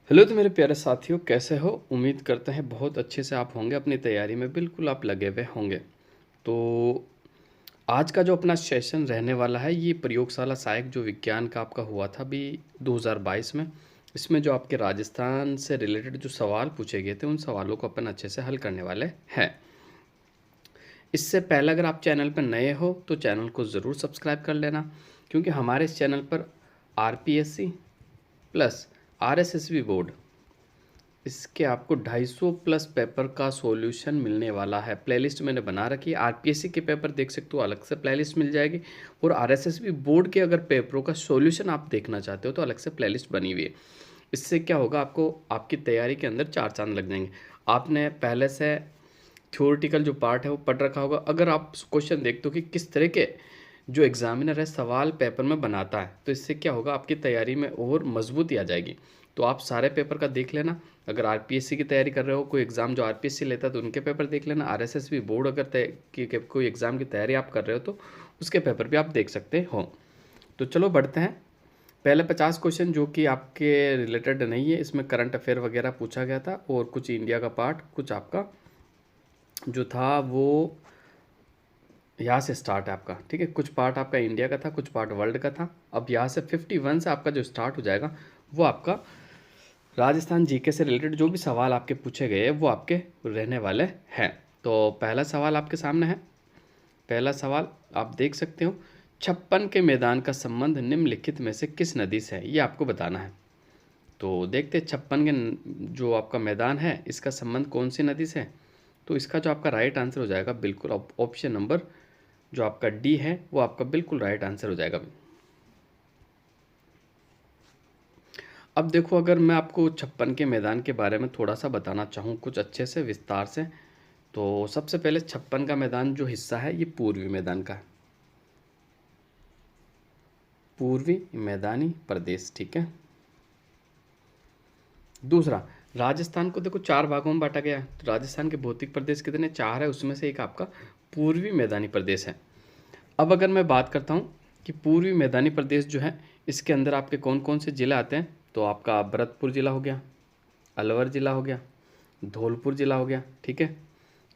Hello तो मेरे प्यारे साथियों, कैसे हो? उम्मीद करते हैं बहुत अच्छे से आप होंगे। अपनी तैयारी में बिल्कुल आप लगे हुए होंगे। तो आज का जो अपना सेशन रहने वाला है, ये प्रयोगशाला सहायक जो विज्ञान का आपका हुआ था अभी 2022 में। इसमें जो आपके राजस्थान से रिलेटेड जो सवाल पूछे गए थे, उन सवालों को अपन अच्छे से हल करने वाले हैं। इससे पहले अगर आप चैनल पर नए हो तो चैनल को ज़रूर सब्सक्राइब कर लेना, क्योंकि हमारे इस चैनल पर आरपीएससी प्लस आरएसएसबी बोर्ड, इसके आपको 250 प्लस पेपर का सॉल्यूशन मिलने वाला है। प्लेलिस्ट मैंने बना रखी है। आरपीएससी के पेपर देख सकते हो, अलग से प्लेलिस्ट मिल जाएगी। और आरएसएसबी बोर्ड के अगर पेपरों का सॉल्यूशन आप देखना चाहते हो तो अलग से प्लेलिस्ट बनी हुई है। इससे क्या होगा, आपको आपकी तैयारी के अंदर चार चांद लग जाएंगे। आपने पहले से थ्योरेटिकल जो पार्ट है वो पढ़ रखा होगा। अगर आप क्वेश्चन देखते हो कि किस तरह के जो एग्जामिनर है सवाल पेपर में बनाता है, तो इससे क्या होगा, आपकी तैयारी में और मजबूती आ जाएगी। तो आप सारे पेपर का देख लेना। अगर आरपीएससी की तैयारी कर रहे हो, कोई एग्ज़ाम जो आरपीएससी लेता है तो उनके पेपर देख लेना। आरएसएसबी बोर्ड अगर कोई एग्ज़ाम की तैयारी आप कर रहे हो तो उसके पेपर भी आप देख सकते हो। तो चलो बढ़ते हैं। पहले 50 क्वेश्चन जो कि आपके रिलेटेड नहीं है, इसमें करंट अफेयर वगैरह पूछा गया था और कुछ इंडिया का पार्ट, कुछ आपका जो था वो यहाँ से स्टार्ट है आपका। ठीक है, कुछ पार्ट आपका इंडिया का था, कुछ पार्ट वर्ल्ड का था। अब यहाँ से 51 से आपका जो स्टार्ट हो जाएगा वो आपका राजस्थान जीके से रिलेटेड जो भी सवाल आपके पूछे गए हैं वो आपके रहने वाले हैं। तो पहला सवाल आपके सामने है। पहला सवाल आप देख सकते हो, छप्पन के मैदान का संबंध निम्नलिखित में से किस नदी से है, ये आपको बताना है। तो देखते हैं छप्पन के जो आपका मैदान है इसका संबंध कौन सी नदी से है। तो इसका जो आपका राइट आंसर हो जाएगा बिल्कुल ऑप्शन नंबर जो आपका डी है वो आपका बिल्कुल राइट आंसर हो जाएगा। अब देखो, अगर मैं आपको छप्पन के मैदान के बारे में थोड़ा सा बताना चाहूँ कुछ अच्छे से विस्तार से, तो सबसे पहले छप्पन का मैदान जो हिस्सा है ये पूर्वी मैदान का है, पूर्वी मैदानी प्रदेश। ठीक है। दूसरा, राजस्थान को देखो चार भागों में बांटा गया है। तो राजस्थान के भौतिक प्रदेश कितने, चार है, उसमें से एक आपका पूर्वी मैदानी प्रदेश है। अब अगर मैं बात करता हूँ कि पूर्वी मैदानी प्रदेश जो है इसके अंदर आपके कौन कौन से ज़िले आते हैं, तो आपका भरतपुर ज़िला हो गया, अलवर ज़िला हो गया, धौलपुर ज़िला हो गया, ठीक है,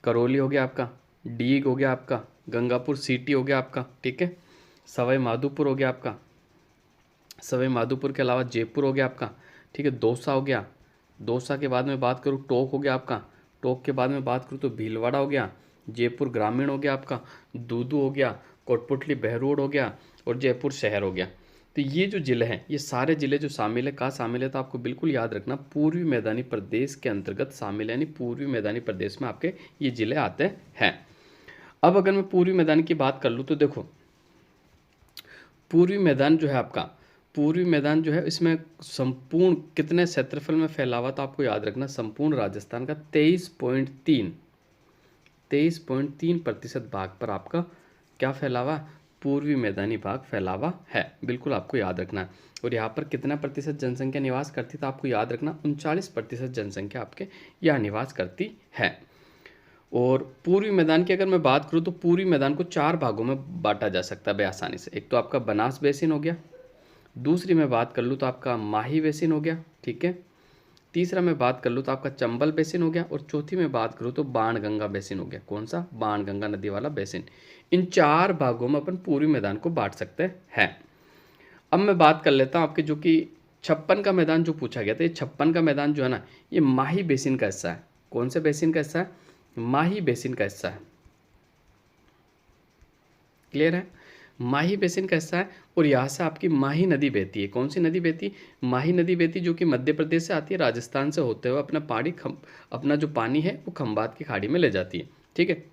करौली हो गया आपका, डीग हो गया आपका, गंगापुर सिटी हो गया आपका, ठीक है, सवाई माधोपुर हो गया आपका, सवाई माधोपुर के अलावा जयपुर हो गया आपका, ठीक है, दौसा हो गया, दौसा के बाद में बात करूँ टोंक हो गया आपका, टोंक के बाद में बात करूँ तो भीलवाड़ा हो गया, जयपुर ग्रामीण हो गया आपका, दूदू हो गया, कोटपुतली बहरोड हो गया और जयपुर शहर हो गया। तो ये जो ज़िले हैं, ये सारे ज़िले जो शामिल है, कहाँ शामिल है, तो आपको बिल्कुल याद रखना पूर्वी मैदानी प्रदेश के अंतर्गत शामिल है, यानी पूर्वी मैदानी प्रदेश में आपके ये ज़िले आते हैं। अब अगर मैं पूर्वी मैदान की बात कर लूँ तो देखो, पूर्वी मैदान जो है आपका, पूर्वी मैदान जो है इसमें संपूर्ण कितने क्षेत्रफल में फैला हुआ, तो आपको याद रखना संपूर्ण राजस्थान का 23.3% भाग पर आपका क्या फैला हुआ, पूर्वी मैदानी भाग फैला हुआ है। बिल्कुल आपको याद रखना है। और यहाँ पर कितना प्रतिशत जनसंख्या निवास करती, तो आपको याद रखना 39% जनसंख्या आपके यहाँ निवास करती है। और पूर्वी मैदान की अगर मैं बात करूँ तो पूर्वी मैदान को चार भागों में बांटा जा सकता है आसानी से। एक तो आपका बनास बेसिन हो गया, दूसरी मैं बात कर लूँ तो आपका माही बेसिन हो गया, ठीक है, तीसरा मैं बात कर लूँ तो आपका चंबल बेसिन हो गया, और चौथी में बात करूँ तो बाणगंगा बेसिन हो गया। कौन सा, बाणगंगा नदी वाला बेसिन। इन चार भागों में अपन पूर्वी मैदान को बांट सकते हैं। अब मैं बात कर लेता हूँ आपके जो कि छप्पन का मैदान जो पूछा गया था, ये छप्पन का मैदान जो है ना, ये माही बेसिन का हिस्सा है। कौन से बेसिन का हिस्सा है, माही बेसिन का हिस्सा है। क्लियर है, माही बेसिन का हिस्सा है। और यहाँ से आपकी माही नदी बहती है। कौन सी नदी बहती, माही नदी बहती, जो कि मध्य प्रदेश से आती है, राजस्थान से होते हुए अपना जो पानी है वो खंबात की खाड़ी में ले जाती है। ठीक है।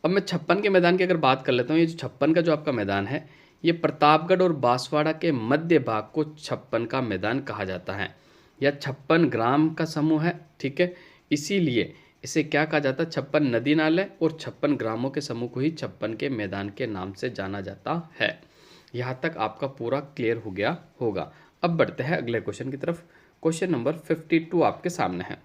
अब मैं छप्पन के मैदान की अगर बात कर लेता हूँ, ये जो छप्पन का जो आपका मैदान है, ये प्रतापगढ़ और बांसवाड़ा के मध्य भाग को छप्पन का मैदान कहा जाता है, या छप्पन ग्राम का समूह है। ठीक है, इसीलिए इसे क्या कहा जाता है, छप्पन नदी नाले और छप्पन ग्रामों के समूह को ही छप्पन के मैदान के नाम से जाना जाता है। यहाँ तक आपका पूरा क्लियर हो गया होगा। अब बढ़ते हैं अगले क्वेश्चन की तरफ। क्वेश्चन नंबर 52 आपके सामने है।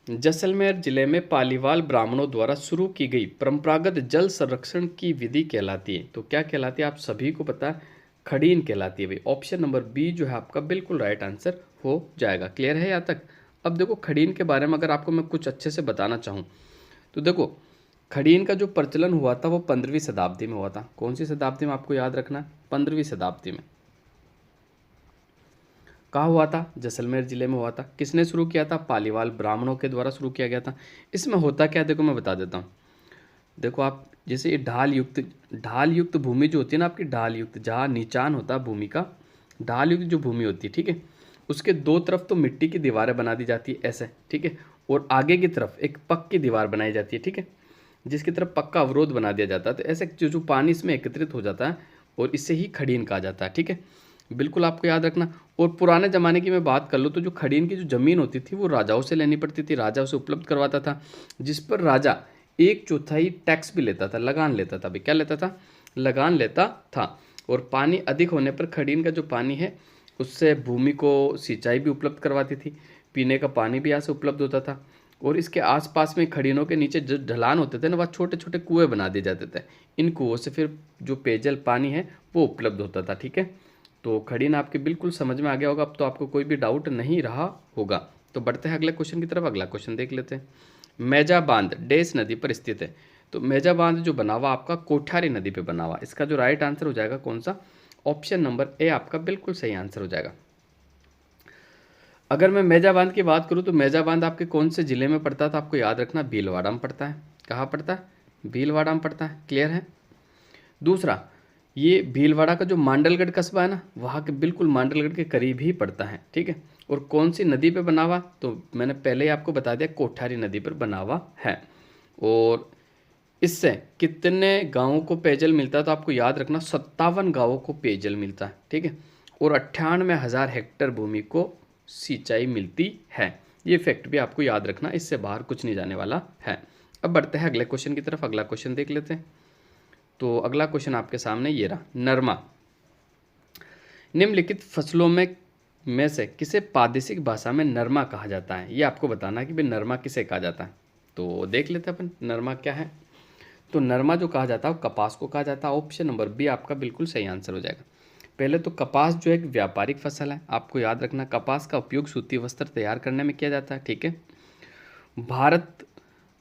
जैसलमेर जिले में पालीवाल ब्राह्मणों द्वारा शुरू की गई परंपरागत जल संरक्षण की विधि कहलाती है। तो क्या कहलाती है, आप सभी को पता है, खड़ीन कहलाती है भाई। ऑप्शन नंबर बी जो है आपका बिल्कुल राइट आंसर हो जाएगा। क्लियर है यहाँ तक? अब देखो खड़ीन के बारे में अगर आपको मैं कुछ अच्छे से बताना चाहूँ तो देखो, खड़ीन का जो प्रचलन हुआ था वो 15वीं शताब्दी में हुआ था। कौन सी शताब्दी में आपको याद रखना है? 15वीं शताब्दी में। कहाँ हुआ था? जैसलमेर जिले में हुआ था। किसने शुरू किया था? पालीवाल ब्राह्मणों के द्वारा शुरू किया गया था। इसमें होता क्या, देखो मैं बता देता हूँ। देखो आप जैसे ये ढाल युक्त भूमि जो होती है ना आपकी, ढाल युक्त, जहाँ नीचान होता है भूमि का, ढाल युक्त जो भूमि होती है, ठीक है, उसके दो तरफ तो मिट्टी की दीवारें बना दी जाती है ऐसे, ठीक है, और आगे की तरफ एक पक्की दीवार बनाई जाती है, ठीक है, जिसकी तरफ पक्का अवरोध बना दिया जाता है। तो ऐसे जो पानी इसमें एकत्रित हो जाता है और इससे ही खड़ीन कहा जाता है, ठीक है, बिल्कुल आपको याद रखना। और पुराने ज़माने की मैं बात कर लूँ तो जो खड़ीन की जो ज़मीन होती थी वो राजाओं से लेनी पड़ती थी, राजा उसे उपलब्ध करवाता था, जिस पर राजा 1/4 टैक्स भी लेता था, लगान लेता था। भाई क्या लेता था? लगान लेता था। और पानी अधिक होने पर खड़ीन का जो पानी है उससे भूमि को सिंचाई भी उपलब्ध करवाती थी, पीने का पानी भी यहाँ से उपलब्ध होता था। और इसके आसपास में खड़ीनों के नीचे जो ढलान होते थे ना, वहाँ छोटे छोटे कुएं बना दिए जाते थे। इन कुओं से फिर जो पेयजल पानी है वो उपलब्ध होता था, ठीक है। तो खड़ीन आपके बिल्कुल समझ में आ गया होगा, अब तो आपको कोई भी डाउट नहीं रहा होगा। तो बढ़ते हैं अगले क्वेश्चन की तरफ। अगला क्वेश्चन देख लेते हैं। मेजा बांध डेस नदी पर स्थित है। तो मेजा बांध जो बना हुआ आपका कोठारी नदी पे बना हुआ, इसका जो राइट आंसर हो जाएगा कौन सा? ऑप्शन नंबर ए आपका बिल्कुल सही आंसर हो जाएगा। अगर मैं मेजा बांध की बात करूं तो मेजा बांध आपके कौन से जिले में पड़ता है? तो आपको याद रखना भीलवाड़ा में पड़ता है। कहाँ पड़ता है? भीलवाड़ा में पड़ता है। क्लियर है? दूसरा, ये भीलवाड़ा का जो मांडलगढ़ कस्बा है ना, वहाँ के बिल्कुल मांडलगढ़ के करीब ही पड़ता है, ठीक है। और कौन सी नदी पे बना हुआ? तो मैंने पहले ही आपको बता दिया, कोठारी नदी पर बना हुआ है। और इससे कितने गांवों को पेयजल मिलता है? तो आपको याद रखना 57 गांवों को पेयजल मिलता है, ठीक है। और 98,000 हेक्टेयर भूमि को सिंचाई मिलती है। ये फैक्ट भी आपको याद रखना, इससे बाहर कुछ नहीं जाने वाला है। अब बढ़ते हैं अगले क्वेश्चन की तरफ। अगला क्वेश्चन देख लेते हैं। तो अगला क्वेश्चन आपके सामने ये रहा, नरमा। निम्नलिखित फसलों में से किसे प्रादेशिक भाषा में नरमा कहा जाता है? ये आपको बताना है कि भाई नरमा किसे कहा जाता है। तो देख लेते हैं अपन नरमा क्या है। तो नरमा जो कहा जाता है वो कपास को कहा जाता है। ऑप्शन नंबर बी आपका बिल्कुल सही आंसर हो जाएगा। पहले तो कपास जो एक व्यापारिक फसल है, आपको याद रखना कपास का उपयोग सूती वस्त्र तैयार करने में किया जाता है, ठीक है। भारत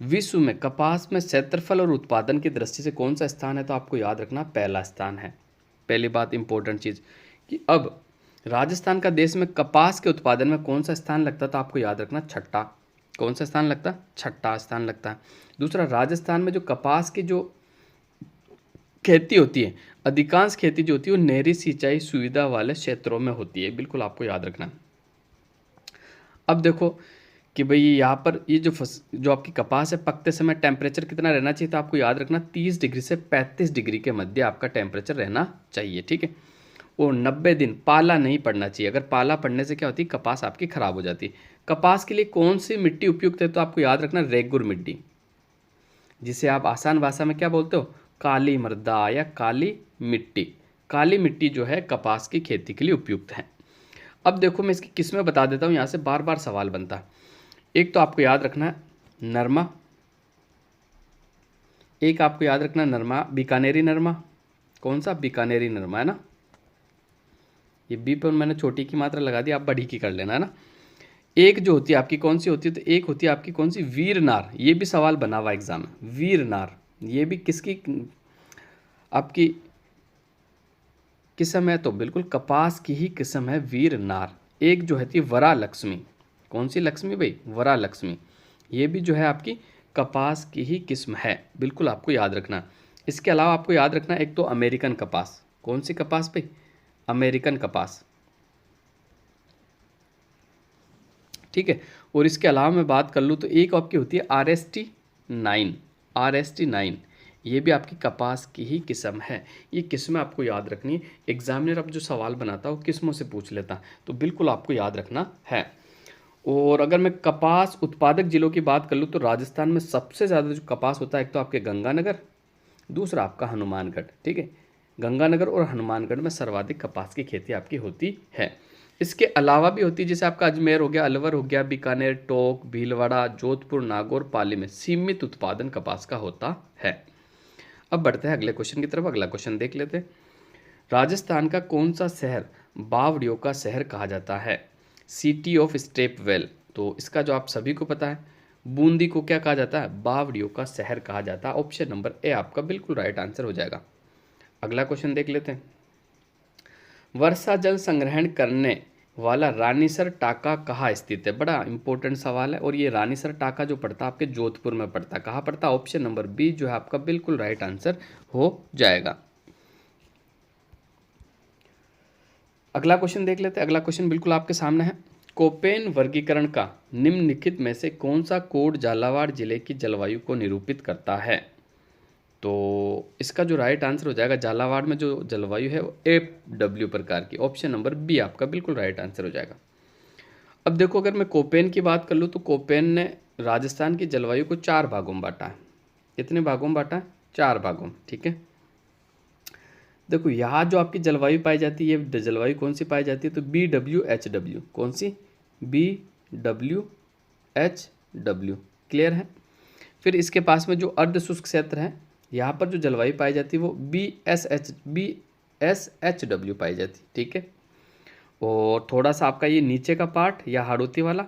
विश्व में कपास में क्षेत्रफल और उत्पादन की दृष्टि से कौन सा स्थान है? तो आपको याद रखना पहला स्थान है। पहली बात इंपॉर्टेंट चीज़ कि अब राजस्थान का देश में कपास के उत्पादन में कौन सा स्थान लगता? तो आपको याद रखना छठा। कौन सा स्थान लगता? छठा स्थान लगता है। दूसरा, राजस्थान में जो कपास की जो खेती होती है, अधिकांश खेती जो होती है वो नहरी सिंचाई सुविधा वाले क्षेत्रों में होती है, बिल्कुल आपको याद रखना। अब देखो कि भाई यहाँ पर ये जो आपकी कपास है, पकते समय टेम्परेचर कितना रहना चाहिए? तो आपको याद रखना 30 डिग्री से 35 डिग्री के मध्य आपका टेम्परेचर रहना चाहिए, ठीक है। और 90 दिन पाला नहीं पड़ना चाहिए। अगर पाला पड़ने से क्या होती है? कपास आपकी खराब हो जाती है। कपास के लिए कौन सी मिट्टी उपयुक्त है? तो आपको याद रखना रेगुर मिट्टी, जिसे आप आसान भाषा में क्या बोलते हो? काली मृदा या काली मिट्टी। काली मिट्टी जो है कपास की खेती के लिए उपयुक्त है। अब देखो मैं इसकी किस्में बता देता हूँ, यहाँ से बार बार सवाल बनता है। एक तो आपको याद रखना है नरमा, एक आपको याद रखना नरमा बीकानेरी नरमा। कौन सा? बीकानेरी नरमा है ना। ये बी पर मैंने छोटी की मात्रा लगा दी, आप बड़ी की कर लेना है ना। एक जो होती है आपकी कौन सी होती है? तो एक होती है आपकी कौन सी? वीर नार। ये भी सवाल बना हुआ एग्जाम में, वीर नार। ये भी किसकी आपकी किस्म है? तो बिल्कुल कपास की ही किस्म है वीर नार। एक जो है थी वरा लक्ष्मी। कौन सी लक्ष्मी भाई? वरा लक्ष्मी। ये भी जो है आपकी कपास की ही किस्म है, बिल्कुल आपको याद रखना। इसके अलावा आपको याद रखना एक तो अमेरिकन कपास। कौन सी कपास भाई? अमेरिकन कपास, ठीक है। और इसके अलावा मैं बात कर लूँ तो एक आपकी होती है RST 9। RST 9 ये भी आपकी कपास की ही किस्म है। ये किस्में आपको याद रखनी है। एग्जामिनर अब जो सवाल बनाता है वो किस्मों से पूछ लेता, तो बिल्कुल आपको याद रखना है। और अगर मैं कपास उत्पादक जिलों की बात कर लूँ तो राजस्थान में सबसे ज़्यादा जो कपास होता है, एक तो आपके गंगानगर, दूसरा आपका हनुमानगढ़, ठीक है। गंगानगर और हनुमानगढ़ में सर्वाधिक कपास की खेती आपकी होती है। इसके अलावा भी होती है, जैसे आपका अजमेर हो गया, अलवर हो गया, बीकानेर, टोंक, भीलवाड़ा, जोधपुर, नागौर, पाली में सीमित उत्पादन कपास का होता है। अब बढ़ते हैं अगले क्वेश्चन की तरफ। अगला क्वेश्चन देख लेते हैं। राजस्थान का कौन सा शहर बावड़ियों का शहर कहा जाता है? City of step well. तो इसका जो आप सभी को पता है, बूंदी को क्या कहा जाता है? बावड़ियों का शहर कहा जाता है। ऑप्शन नंबर ए आपका बिल्कुल राइट आंसर हो जाएगा। अगला क्वेश्चन देख लेते हैं। वर्षा जल संग्रहण करने वाला रानीसर टाका कहाँ स्थित है? बड़ा इंपॉर्टेंट सवाल है, और ये रानीसर टाका जो पड़ता है आपके जोधपुर में पड़ता है। कहाँ पड़ता है? ऑप्शन नंबर बी जो है आपका बिल्कुल राइट आंसर हो जाएगा। अगला क्वेश्चन देख लेते हैं। अगला क्वेश्चन बिल्कुल आपके सामने है। कोपेन वर्गीकरण का निम्नलिखित में से कौन सा कोड झालावाड़ जिले की जलवायु को निरूपित करता है? तो इसका जो राइट आंसर हो जाएगा, झालावाड़ में जो जलवायु है वो AW प्रकार की। ऑप्शन नंबर बी आपका बिल्कुल राइट आंसर हो जाएगा। अब देखो, अगर मैं कोपेन की बात कर लूँ तो कोपेन ने राजस्थान की जलवायु को 4 भागों में बांटा है। कितने भागों में बांटा है? 4 भागों में। ठीक है, देखो यहाँ जो आपकी जलवायु पाई जाती है, ये जलवायु कौन सी पाई जाती है? तो BWHW। कौन सी? BWHW। क्लियर है? फिर इसके पास में जो अर्ध शुष्क क्षेत्र है, यहाँ पर जो जलवायु पाई जाती है वो BSHW पाई जाती है। ठीक है, और थोड़ा सा आपका ये नीचे का पार्ट या हाड़ौती वाला,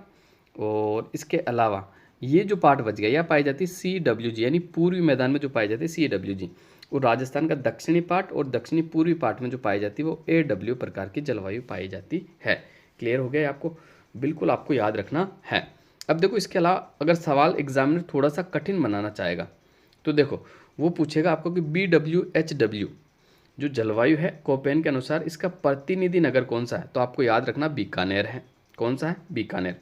और इसके अलावा ये जो पार्ट बच गया यह पाई जाती है CWG, यानी पूर्वी मैदान में जो पाई जाती है CWG। और राजस्थान का दक्षिणी पार्ट और दक्षिणी पूर्वी पार्ट में जो पाई जाती है वो AW प्रकार की जलवायु पाई जाती है। क्लियर हो गया आपको? बिल्कुल आपको याद रखना है। अब देखो, इसके अलावा अगर सवाल एग्जामिनर थोड़ा सा कठिन बनाना चाहेगा तो देखो वो पूछेगा आपको कि BWHW जो जलवायु है कोपेन के अनुसार इसका प्रतिनिधि नगर कौन सा है? तो आपको याद रखना बीकानेर है। कौन सा है? बीकानेर।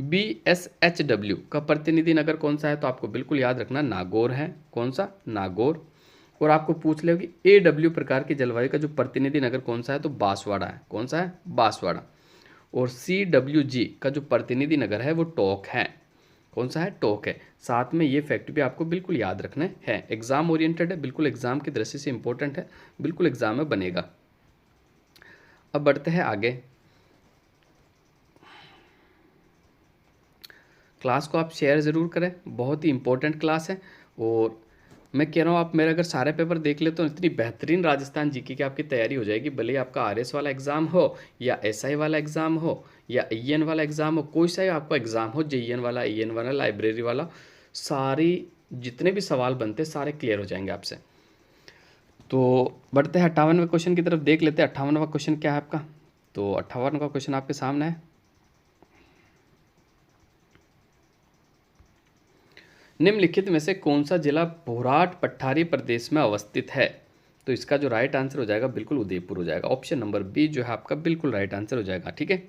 BSHW का प्रतिनिधि नगर कौन सा है? तो आपको बिल्कुल याद रखना नागौर है। कौन सा? नागौर। और आपको पूछ ले कि AW प्रकार की जलवायु का जो प्रतिनिधि नगर कौन सा है? तो बांसवाड़ा है। कौन सा है? बांसवाड़ा। और CWG का जो प्रतिनिधि नगर है वो टोंक है। कौन सा है? टोंक है। साथ में ये फैक्ट भी आपको बिल्कुल याद रखने हैं। एग्जाम ओरिएंटेड है, बिल्कुल एग्जाम की दृष्टि से इंपॉर्टेंट है, बिल्कुल एग्जाम में बनेगा। अब बढ़ते हैं आगे। क्लास को आप शेयर ज़रूर करें, बहुत ही इंपॉर्टेंट क्लास है। और मैं कह रहा हूँ आप मेरे अगर सारे पेपर देख ले तो इतनी बेहतरीन राजस्थान जीके की आपकी तैयारी हो जाएगी। भले ही आपका RS वाला एग्ज़ाम हो या SI वाला एग्ज़ाम हो या EN वाला एग्ज़ाम हो, कोई सा ही आपका एग्ज़ाम हो, JEN वाला, EN वाला, लाइब्रेरी वाला, सारी जितने भी सवाल बनते सारे क्लियर हो जाएंगे आपसे। तो बढ़ते हैं 58वें क्वेश्चन की तरफ, देख लेते हैं 58वां क्वेश्चन क्या है आपका। तो 58वां क्वेश्चन आपके सामने है। निम्नलिखित में से कौन सा जिला भोराट पठारी प्रदेश में अवस्थित है? तो इसका जो राइट आंसर हो जाएगा बिल्कुल उदयपुर हो जाएगा। ऑप्शन नंबर बी जो है आपका बिल्कुल राइट आंसर हो जाएगा। ठीक है,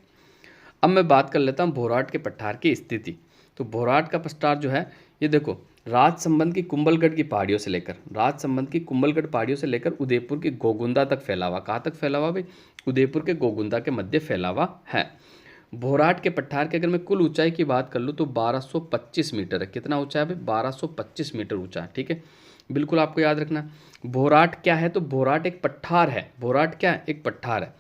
अब मैं बात कर लेता हूँ भोराट के पठार की स्थिति। तो भोराट का पठार जो है ये देखो, राजसमंद की कुंभलगढ़ की पहाड़ियों से लेकर, राजसमंद की कुंभलगढ़ पहाड़ियों से लेकर उदयपुर की गोगुंदा तक फैला हुआ। कहाँ तक फैला हुआ भाई? उदयपुर के गोगुंदा के मध्य फैला हुआ है। भोराट के पठार की अगर मैं कुल ऊंचाई की बात कर लूँ तो 1225 मीटर है। कितना ऊंचा है भाई? 1225 मीटर ऊंचा है। ठीक है, बिल्कुल आपको याद रखना। भोराट क्या है? तो भोराट एक पठार है। भोराट क्या है? एक पठार है।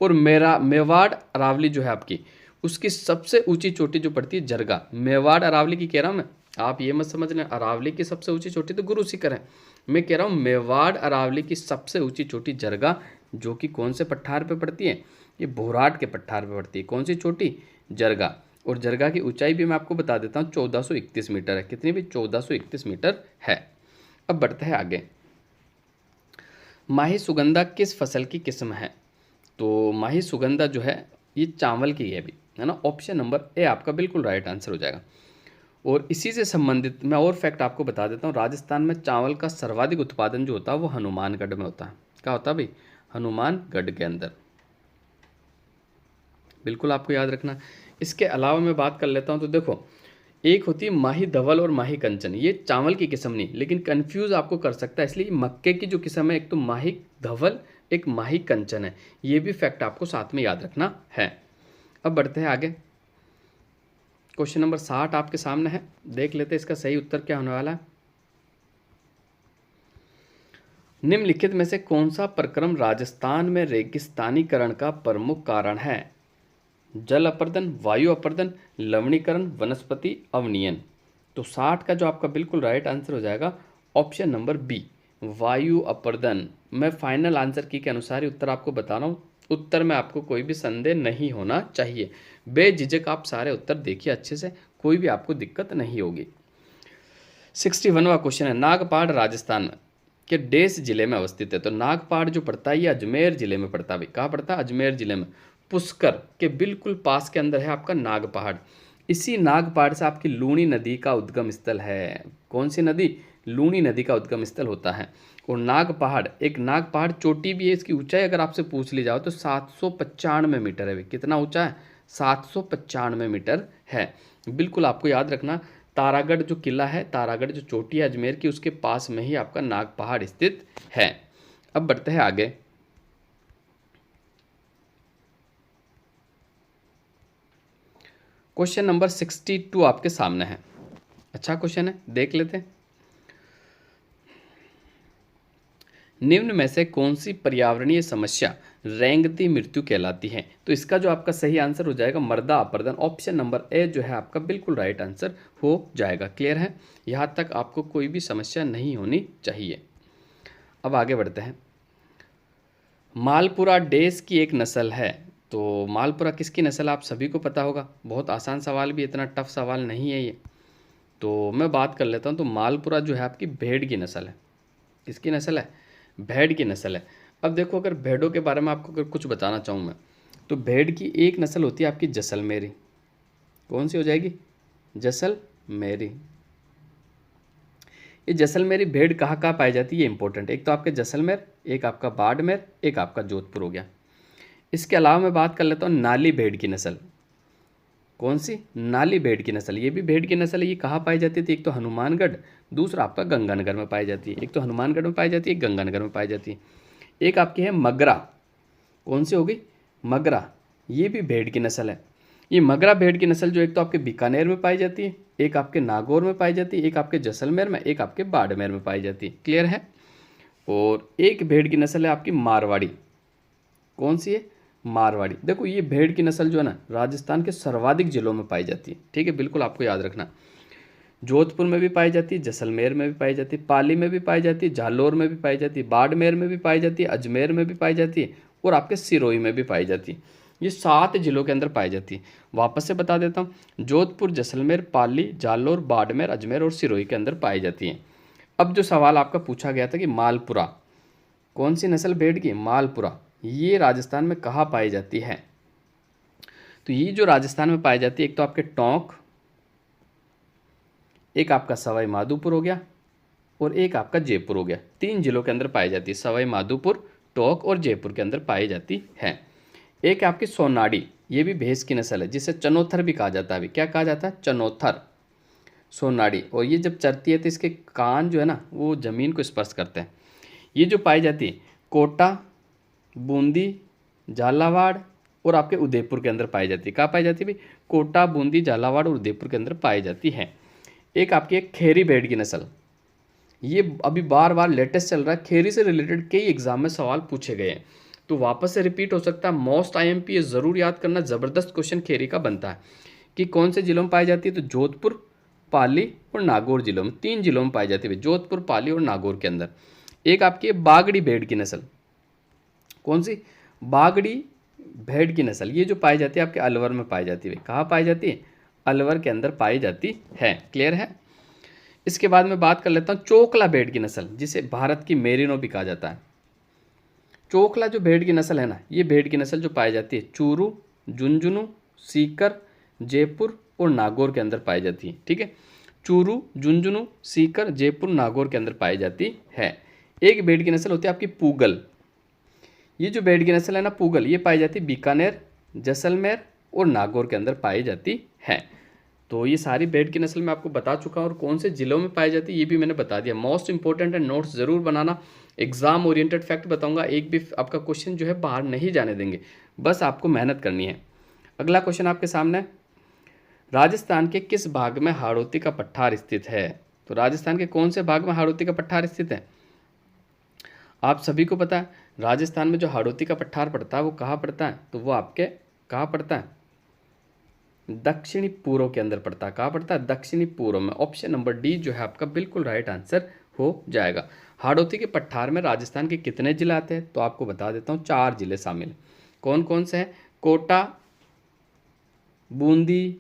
और मेवाड़ अरावली जो है आपकी, उसकी सबसे ऊंची चोटी जो पड़ती है जरगा। मेवाड़ अरावली की कह रहा हूँ मैं, आप ये मत समझना अरावली की सबसे ऊंची चोटी तो गुरु शिखर है। मैं कह रहा हूँ मेवाड़ अरावली की सबसे ऊंची चोटी जरगा, जो कि कौन से पठार पे पड़ती है? ये भोराट के पठार पे पड़ती है। कौन सी चोटी? जरगा। और जरगा की ऊंचाई भी मैं आपको बता देता हूँ 1431 मीटर है। कितनी भी? 1431 मीटर है। अब बढ़ते हैं आगे। माही सुगंधा किस फसल की किस्म है? तो माही सुगंधा जो है ये चावल की है भी, है ना। ऑप्शन नंबर ए आपका बिल्कुल राइट आंसर हो जाएगा। और इसी से संबंधित मैं और फैक्ट आपको बता देता हूँ। राजस्थान में चावल का सर्वाधिक उत्पादन जो होता है वो हनुमानगढ़ में होता है। क्या होता है भाई? हनुमानगढ़ के अंदर। बिल्कुल आपको याद रखना। इसके अलावा मैं बात कर लेता हूँ तो देखो, एक होती है माही धवल और माही कंचन। ये चावल की किस्म नहीं, लेकिन कंफ्यूज आपको कर सकता है, इसलिए मक्के की जो किस्म है एक तो माही धवल, एक माही कंचन है। ये भी फैक्ट आपको साथ में याद रखना है। अब बढ़ते हैं आगे। क्वेश्चन नंबर 60 आपके सामने है, देख लेते हैं इसका सही उत्तर क्या होने वाला है। निम्नलिखित में से कौन सा प्रक्रम राजस्थान में रेगिस्तानीकरण का प्रमुख कारण है? जल अपर्दन, वायु अपर्दन, लवणीकरण, वनस्पति अवनयन। तो 60 का जो आपका बिल्कुल राइट आंसर हो जाएगा ऑप्शन नंबर बी, वायु अपर्दन। मैं फाइनल आंसर की के अनुसार ही उत्तर आपको बता रहा हूँ। उत्तर में आपको कोई भी संदेह नहीं होना चाहिए। बेझिझक आप सारे उत्तर देखिए अच्छे से, कोई भी आपको दिक्कत नहीं होगी। 61वां क्वेश्चन है, नागपाड़ राजस्थान के डेस जिले में अवस्थित है। तो नागपाड़ जो पड़ता है ये अजमेर जिले में पड़ता है भाई। कहाँ पड़ता है? अजमेर जिले में। पुष्कर के बिल्कुल पास के अंदर है आपका नागपहाड़। इसी नागपहाड़ से आपकी लूणी नदी का उद्गम स्थल है। कौन सी नदी? लूणी नदी का उद्गम स्थल होता है। और नागपहाड़, एक नागपहाड़ चोटी भी है। इसकी ऊंचाई अगर आपसे पूछ ली जाओ तो 795 मीटर है। कितना ऊंचा है? 795 मीटर है। बिल्कुल आपको याद रखना, तारागढ़ जो किला है, तारागढ़ जो चोटी है अजमेर की, उसके पास में ही आपका नागपहाड़ स्थित है। अब बढ़ते हैं आगे। क्वेश्चन नंबर 62 आपके सामने है। अच्छा क्वेश्चन है, देख लेते हैं। निम्न में से कौन सी पर्यावरणीय समस्या रेंगती मृत्यु कहलाती है? तो इसका जो आपका सही आंसर हो जाएगा मृदा अपरदन। ऑप्शन नंबर ए जो है आपका बिल्कुल राइट आंसर हो जाएगा। क्लियर है? यहाँ तक आपको कोई भी समस्या नहीं होनी चाहिए। अब आगे बढ़ते हैं। मालपुरा डेस की एक नस्ल है। तो मालपुरा किसकी नस्ल आप सभी को पता होगा। बहुत आसान सवाल भी, इतना टफ सवाल नहीं है ये। तो मैं बात कर लेता हूँ। तो मालपुरा जो है आपकी भेड़ की नस्ल है। किसकी नस्ल है? भेड़ की नस्ल है। अब देखो, अगर भेड़ों के बारे में आपको अगर कुछ बताना चाहूँ मैं, तो भेड़ की एक नस्ल होती है आपकी जैसलमेरी। कौन सी हो जाएगी? जैसलमेरी। ये जैसलमेरी भेड़ कहाँ कहाँ पाई जाती है, ये इंपॉर्टेंट है। एक तो आपके जैसलमेर, एक आपका बाड़मेर, एक आपका जोधपुर हो गया। इसके अलावा मैं बात कर लेता हूँ नाली भेड़ की नस्ल। कौन सी? नाली भेड़ की नस्ल। ये भी भेड़ की नस्ल है। ये कहाँ पाई जाती थी? एक तो हनुमानगढ़, दूसरा आपका गंगानगर में पाई जाती है। एक तो हनुमानगढ़ में पाई जाती है, एक गंगानगर में पाई जाती है। एक आपकी है मगरा। कौन सी हो गई? मगरा। ये भी भेड़ की नस्ल है। ये मगरा भेड़ की नस्ल जो एक तो आपके बीकानेर में पाई जाती है, एक आपके नागौर में पाई जाती है, एक आपके जैसलमेर में, एक आपके बाड़मेर में पाई जाती है। क्लियर है? और एक भेड़ की नस्ल है आपकी मारवाड़ी। कौन सी है? मारवाड़ी। देखो, ये भेड़ की नस्ल जो है ना राजस्थान के सर्वाधिक जिलों में पाई जाती है। ठीक है, बिल्कुल आपको याद रखना। जोधपुर में भी पाई जाती है, जैसलमेर में भी पाई जाती है, पाली में भी पाई जाती है, जालौर में भी पाई जाती है, बाड़मेर में भी पाई जाती है, अजमेर में भी पाई जाती है और आपके सिरोही में भी पाई जाती है। ये 7 जिलों के अंदर पाई जाती है। वापस से बता देता हूँ, जोधपुर, जैसलमेर, पाली, जालौर, बाड़मेर, अजमेर और सिरोही के अंदर पाई जाती है। अब जो सवाल आपका पूछा गया था कि मालपुरा, कौन सी नस्ल भेड़ की? मालपुरा। ये राजस्थान में कहाँ पाई जाती है? तो ये जो राजस्थान में पाई जाती है, एक तो आपके टोंक, एक आपका सवाई माधोपुर हो गया और एक आपका जयपुर हो गया। 3 जिलों के अंदर पाई जाती है। सवाई माधोपुर, टोंक और जयपुर के अंदर पाई जाती है। एक आपकी सोनाड़ी, ये भी भैंस की नस्ल है, जिसे चनोथर भी कहा जाता है। अभी क्या कहा जाता है? चनोथर, सोनाड़ी। और ये जब चरती है तो इसके कान जो है ना वो ज़मीन को स्पर्श करते हैं। ये जो पाई जाती है कोटा, बूंदी, झालावाड़ और आपके उदयपुर के अंदर पाई जाती है। कहाँ पाई जाती है भाई? कोटा, बूंदी, झालावाड़ और उदयपुर के अंदर पाई जाती है। एक आपकी एक खेरी भेड़ की नस्ल, ये अभी बार बार लेटेस्ट चल रहा है। खेरी से रिलेटेड कई एग्जाम में सवाल पूछे गए हैं, तो वापस से रिपीट हो सकता है। मोस्ट आईएमपी ये ज़रूर याद करना, ज़बरदस्त क्वेश्चन खेरी का बनता है कि कौन से जिलों में पाई जाती है। तो जोधपुर, पाली और नागौर जिलों में, 3 जिलों में पाई जाती है, जोधपुर, पाली और नागौर के अंदर। एक आपकी है बागड़ी भेड़ की नस्ल। कौन सी? बागड़ी भेड़ की नस्ल। ये जो पाई जाती है आपके अलवर में पाई जाती है। कहाँ पाई जाती है? अलवर के अंदर पाई जाती है। क्लियर है? इसके बाद में बात कर लेता हूँ चोकला भेड़ की नस्ल, जिसे भारत की मेरिनो भी कहा जाता है। चोकला जो भेड़ की नस्ल है ना, ये भेड़ की नस्ल जो पाई जाती है चूरू, झुंझुनू, सीकर, जयपुर और नागौर के अंदर पाई जाती है। ठीक है, चूरू, झुंझुनू, सीकर, जयपुर, नागौर के अंदर पाई जाती है। एक भेड़ की नस्ल होती है आपकी पूगल। ये जो भेड़ की नस्ल है ना पूगल, ये पाई जाती है बीकानेर, जैसलमेर और नागौर के अंदर पाई जाती है। तो ये सारी भेड़ की नस्ल मैं आपको बता चुका हूँ और कौन से जिलों में पाई जाती है ये भी मैंने बता दिया। मोस्ट इंपॉर्टेंट है, नोट्स ज़रूर बनाना। एग्जाम ओरिएंटेड फैक्ट बताऊंगा, एक भी आपका क्वेश्चन जो है बाहर नहीं जाने देंगे, बस आपको मेहनत करनी है। अगला क्वेश्चन आपके सामने, राजस्थान के किस भाग में हाड़ौती का पठार स्थित है? तो राजस्थान के कौन से भाग में हाड़ौती का पठार स्थित है? आप सभी को पता है, राजस्थान में जो हाड़ौती का पठार पड़ता है वो कहाँ पड़ता है? तो वो आपके कहाँ पड़ता है? दक्षिणी पूर्व के अंदर पड़ता है। कहाँ पड़ता है? दक्षिणी पूर्व में। ऑप्शन नंबर डी जो है आपका बिल्कुल राइट आंसर हो जाएगा। हाड़ौती के पठार में राजस्थान के कितने जिले आते हैं? तो आपको बता देता हूँ, 4 जिले शामिल। कौन कौन से हैं? कोटा, बूंदी,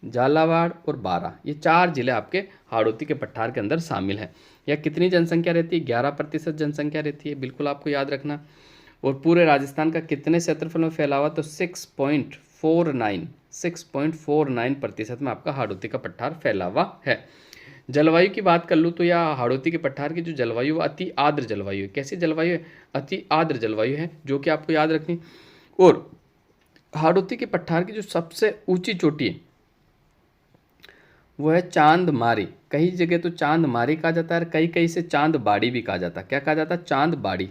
झालावाड़ और बारां, ये 4 जिले आपके हाड़ौती के पठार के अंदर शामिल हैं। या कितनी जनसंख्या रहती है? 11% जनसंख्या रहती है, बिल्कुल आपको याद रखना। और पूरे राजस्थान का कितने क्षेत्रफल में फैला हुआ? तो 6.49% में आपका हाड़ौती का पठार फैला हुआ है। जलवायु की बात कर लूँ तो यह हाड़ौती के पठार की जो जलवायु वो अति आर्द्र जलवायु है। कैसी जलवायु है? अति आर्द्र जलवायु है, जो कि आपको याद रखनी। और हाड़ौती के पठार की जो सबसे ऊंची चोटी है वो है चांदमारी। कई जगह तो चांदमारी कहा जाता है, कई कई से चांदबाड़ी भी कहा जाता है। क्या कहा जाता है? चांदबाड़ी।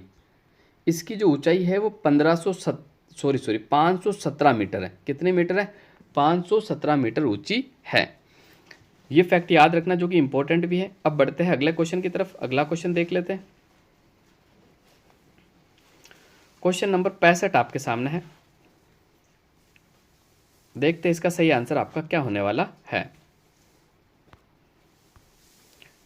इसकी जो ऊंचाई है वो 517 मीटर है। कितने मीटर है? 517 मीटर ऊंची है। ये फैक्ट याद रखना, जो कि इंपॉर्टेंट भी है। अब बढ़ते हैं अगले क्वेश्चन की तरफ। अगला क्वेश्चन देख लेते हैं। क्वेश्चन नंबर 65 आपके सामने है। देखते हैं इसका सही आंसर आपका क्या होने वाला है।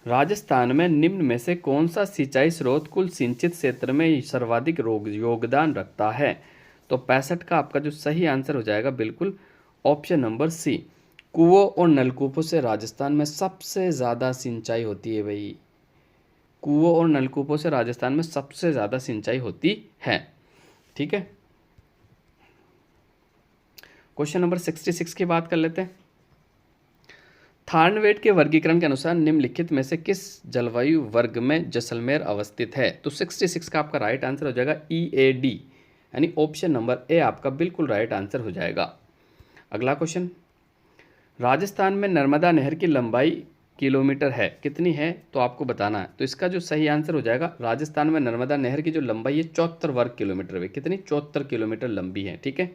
राजस्थान में निम्न में से कौन सा सिंचाई स्रोत कुल सिंचित क्षेत्र में सर्वाधिक योगदान रखता है? तो 65 का आपका जो सही आंसर हो जाएगा बिल्कुल ऑप्शन नंबर सी। कुओं और नलकूपों से राजस्थान में सबसे ज़्यादा सिंचाई होती है भाई। कुओं और नलकूपों से राजस्थान में सबसे ज़्यादा सिंचाई होती है। ठीक है, क्वेश्चन नंबर 66 की बात कर लेते हैं। थार्नवेट के वर्गीकरण के अनुसार निम्नलिखित में से किस जलवायु वर्ग में जैसलमेर अवस्थित है? तो 66 का आपका राइट आंसर हो जाएगा EAD, यानी ऑप्शन नंबर ए आपका बिल्कुल राइट आंसर हो जाएगा। अगला क्वेश्चन, राजस्थान में नर्मदा नहर की लंबाई किलोमीटर है, कितनी है? तो आपको बताना है। तो इसका जो सही आंसर हो जाएगा, राजस्थान में नर्मदा नहर की जो लंबाई है 74 वर्ग किलोमीटर है। कितनी? 74 किलोमीटर लंबी है। ठीक है,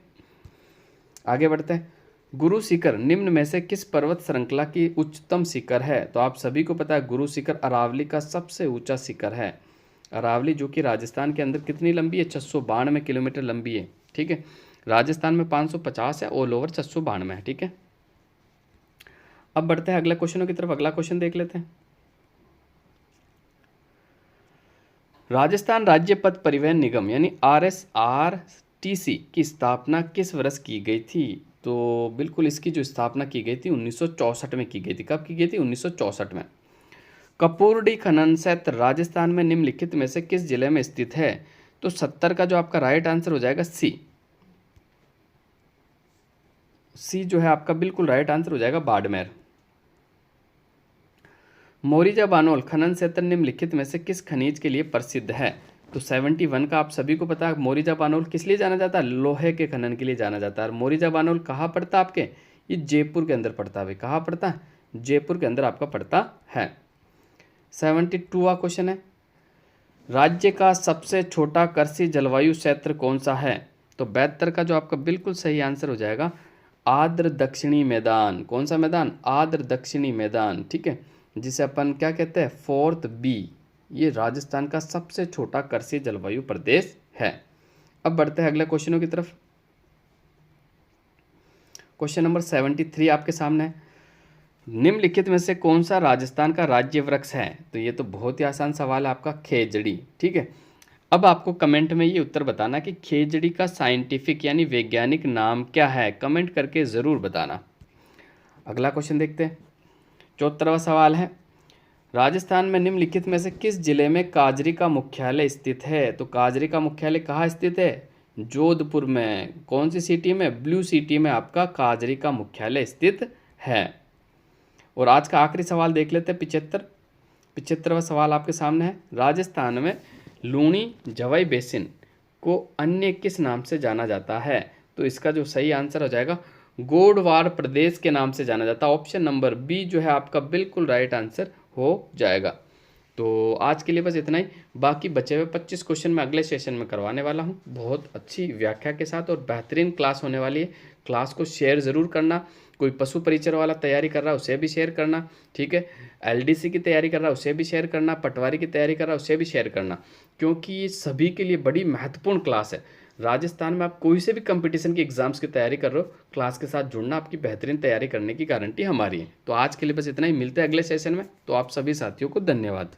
आगे बढ़ते हैं। गुरु शिखर निम्न में से किस पर्वत श्रृंखला की उच्चतम शिखर है? तो आप सभी को पता है गुरु शिखर अरावली का सबसे ऊंचा शिखर है। अरावली जो कि राजस्थान के अंदर कितनी लंबी है? 692 किलोमीटर लंबी है। ठीक है, राजस्थान में 550 है, ऑल ओवर 692 है। ठीक है, अब बढ़ते हैं अगले क्वेश्चनों की तरफ। अगला क्वेश्चन देख लेते हैं। राजस्थान राज्य पथ परिवहन निगम यानी RSRTC की स्थापना किस वर्ष की गई थी? तो बिल्कुल इसकी जो स्थापना की गई थी 1964 में की गई थी। कब की गई थी? 1964 में। कपूरडी खनन क्षेत्र राजस्थान में निम्नलिखित में से किस जिले में स्थित है? तो 70 का जो आपका राइट आंसर हो जाएगा सी जो है आपका बिल्कुल राइट आंसर हो जाएगा बाड़मेर। मोरीजा बानोल खनन क्षेत्र निम्नलिखित में से किस खनिज के लिए प्रसिद्ध है? तो 71 का आप सभी को पता है मोरीजा बानोल किस लिए जाना जाता है? लोहे के खनन के लिए जाना जाता है। मोरीजा बानोल कहाँ पड़ता है आपके? ये जयपुर के अंदर पड़ता है भाई। कहाँ पड़ता है? जयपुर के अंदर आपका पड़ता है। 72वां क्वेश्चन है, राज्य का सबसे छोटा कृषि जलवायु क्षेत्र कौन सा है? तो 72 का जो आपका बिल्कुल सही आंसर हो जाएगा आर्द्र दक्षिणी मैदान। कौन सा मैदान? आर्द्र दक्षिणी मैदान। ठीक है, जिसे अपन क्या कहते हैं? 4th B। ये राजस्थान का सबसे छोटा कृषि जलवायु प्रदेश है। अब बढ़ते हैं अगले क्वेश्चनों की तरफ। क्वेश्चन नंबर 73 आपके सामने है। निम्नलिखित में से कौन सा राजस्थान का राज्य वृक्ष है? तो ये तो बहुत ही आसान सवाल है आपका, खेजड़ी। ठीक है, अब आपको कमेंट में ये उत्तर बताना कि खेजड़ी का साइंटिफिक यानी वैज्ञानिक नाम क्या है। कमेंट करके ज़रूर बताना। अगला क्वेश्चन देखते हैं। 74वां सवाल है, राजस्थान में निम्नलिखित में से किस जिले में काजरी का मुख्यालय स्थित है? तो काजरी का मुख्यालय कहाँ स्थित है? जोधपुर में। कौन सी सिटी में? ब्लू सिटी में आपका काजरी का मुख्यालय स्थित है। और आज का आखिरी सवाल देख लेते हैं। 75वां सवाल आपके सामने है। राजस्थान में लूणी जवाई बेसिन को अन्य किस नाम से जाना जाता है? तो इसका जो सही आंसर हो जाएगा गोडवार प्रदेश के नाम से जाना जाता है। ऑप्शन नंबर बी जो है आपका बिल्कुल राइट आंसर हो जाएगा। तो आज के लिए बस इतना ही। बाकी बचे हुए 25 क्वेश्चन मैं अगले सेशन में करवाने वाला हूँ, बहुत अच्छी व्याख्या के साथ, और बेहतरीन क्लास होने वाली है। क्लास को शेयर ज़रूर करना। कोई पशु परिचय वाला तैयारी कर रहा है उसे भी शेयर करना। ठीक है, LDC की तैयारी कर रहा है उसे भी शेयर करना। पटवारी की तैयारी कर रहा है उसे भी शेयर करना, क्योंकि ये सभी के लिए बड़ी महत्वपूर्ण क्लास है। राजस्थान में आप कोई से भी कंपटीशन की एग्जाम्स की तैयारी कर रहे हो, क्लास के साथ जुड़ना, आपकी बेहतरीन तैयारी करने की गारंटी हमारी है। तो आज के लिए बस इतना ही। मिलते हैं अगले सेशन में। तो आप सभी साथियों को धन्यवाद।